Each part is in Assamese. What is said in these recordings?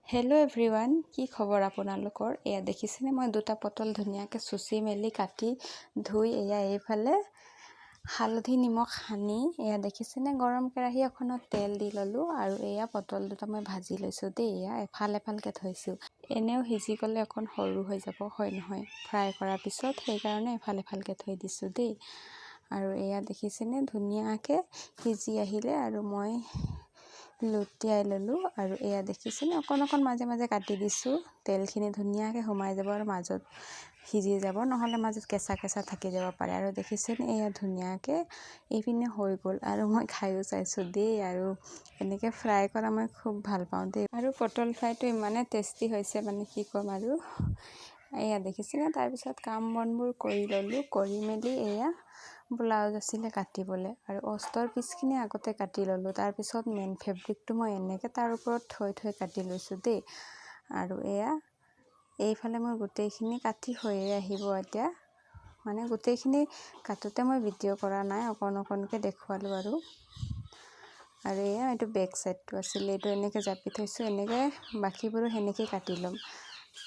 হেল্ল' এভৰিৱান, কি খবৰ আপোনালোকৰ? এয়া দেখিছেনে, মই দুটা পটল ধুনীয়াকৈ চুচি মেলি কাটি ধুই এয়া এইফালে হালধি নিমখ সানি এয়া দেখিছেনে গৰম কেৰাহী এখনত তেল দি ল'লোঁ আৰু এয়া পটল দুটা মই ভাজি লৈছোঁ দেই। এয়া এফালকৈ থৈছোঁ, এনেও সিজি গ'লে অকণ সৰু হৈ যাব, হয় নহয়, ফ্ৰাই কৰাৰ পিছত, সেইকাৰণে এফালকৈ থৈ দিছোঁ দেই। আৰু এয়া দেখিছেনে ধুনীয়াকৈ সিজি আহিলে আৰু মই লুটিয়াই ল'লোঁ আৰু এয়া দেখিছেনে অকণ মাজে মাজে কাটি দিছোঁ, তেলখিনি ধুনীয়াকৈ সোমাই যাব আৰু মাজত সিজি যাব, নহ'লে মাজত কেঁচা থাকি যাব পাৰে। আৰু দেখিছেনে এয়া ধুনীয়াকৈ এইপিনে হৈ গ'ল আৰু মই খায়ো চাইছোঁ দেই। আৰু এনেকৈ ফ্ৰাই কৰা মই খুব ভাল পাওঁ দেই, আৰু পটল ফ্ৰাইটো ইমানেই টেষ্টি হৈছে মানে কি ক'ম। আৰু এয়া দেখিছেনে তাৰপিছত কাম বনবোৰ কৰি ল'লোঁ, কৰি মেলি এয়া ব্লাউজ আছিলে কাটিবলৈ আৰু অস্তৰ পিচখিনি আগতে কাটি ল'লোঁ। তাৰপিছত মেইন ফেব্ৰিকটো মই এনেকৈ তাৰ ওপৰত থৈ কাটি লৈছোঁ দেই। আৰু এয়া এইফালে মোৰ গোটেইখিনি কাটি হৈয়ে আহিব এতিয়া, মানে গোটেইখিনি কাটোতে মই ভিডিঅ' কৰা নাই, অকণকৈ দেখুৱালোঁ। আৰু এয়া এইটো বেক চাইডটো আছিলে, এইটো এনেকৈ জাপি থৈছোঁ, এনেকৈ বাকীবোৰো সেনেকৈ কাটি ল'ম,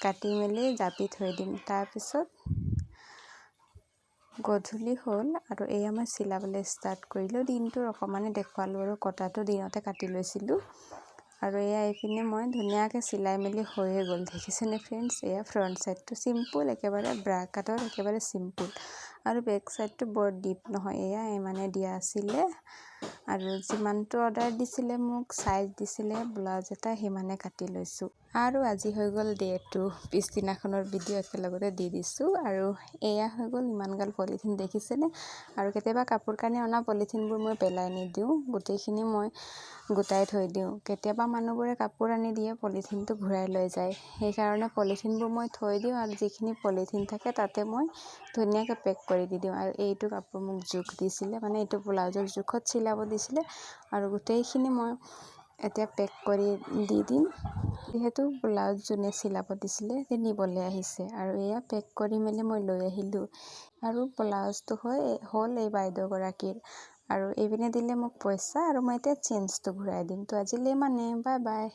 কাটি মেলি জাপি থৈ দিম। তাৰপিছত গধূলি হ'ল আৰু এয়া মই চিলাবলৈ ষ্টাৰ্ট কৰিলোঁ। দিনটোৰ অকণমানে দেখুৱালোঁ আৰু কটাটো দিনতে কাটি লৈছিলোঁ। আৰু এয়া এইপিনে মই ধুনীয়াকৈ চিলাই মেলি হৈয়ে গ'ল, দেখিছেনে ফ্ৰেণ্ডছ। এয়া ফ্ৰণ্ট চাইডটো চিম্পুল, একেবাৰে ব্ৰা কাটৰ একেবাৰে চিম্পুল, আৰু বেক চাইডটো বৰ ডিপ নহয়, এয়া ইমানে দিয়া আছিলে। আৰু যিমানটো অৰ্ডাৰ দিছিলে মোক, চাইজ দিছিলে ব্লাউজ এটা, সিমানে কাটি লৈছোঁ। আৰু আজি হৈ গ'ল ডে 2, পিছদিনাখনৰ ভিডিঅ' একেলগতে দি দিছোঁ। আৰু এয়া হৈ গ'ল ইমানগাল পলিথিন, দেখিছেনে। আৰু কেতিয়াবা কাপোৰ কানি অনা পলিথিনবোৰ মই পেলাই নিদিওঁ, গোটেইখিনি মই গোটাই থৈ দিওঁ। কেতিয়াবা মানুহবোৰে কাপোৰ আনি দিয়ে, পলিথিনটো ঘূৰাই লৈ যায়, সেইকাৰণে পলিথিনবোৰ মই থৈ দিওঁ আৰু যিখিনি পলিথিন থাকে তাতে মই ধুনীয়াকৈ পেক কৰি দি দিওঁ। আৰু এইটো কাপোৰ মোক জোখ দিছিলে, মানে এইটো ব্লাউজৰ জোখত চিলাব দিছিলে, আৰু গোটেইখিনি মই এতিয়া পেক কৰি দি দিম, যিহেতু ব্লাউজ যোনে চিলাব দিছিলে সেই নিবলৈ আহিছে। আৰু এয়া পেক কৰি মেলি মই লৈ আহিলোঁ, আৰু ব্লাউজটো হ'ল এই বাইদেউগৰাকীৰ। আৰু এইপিনে দিলে মোক পইচা, আৰু মই এতিয়া চেঞ্জটো ঘূৰাই দিম। তো আজিলৈ ইমানে, বাই বাই।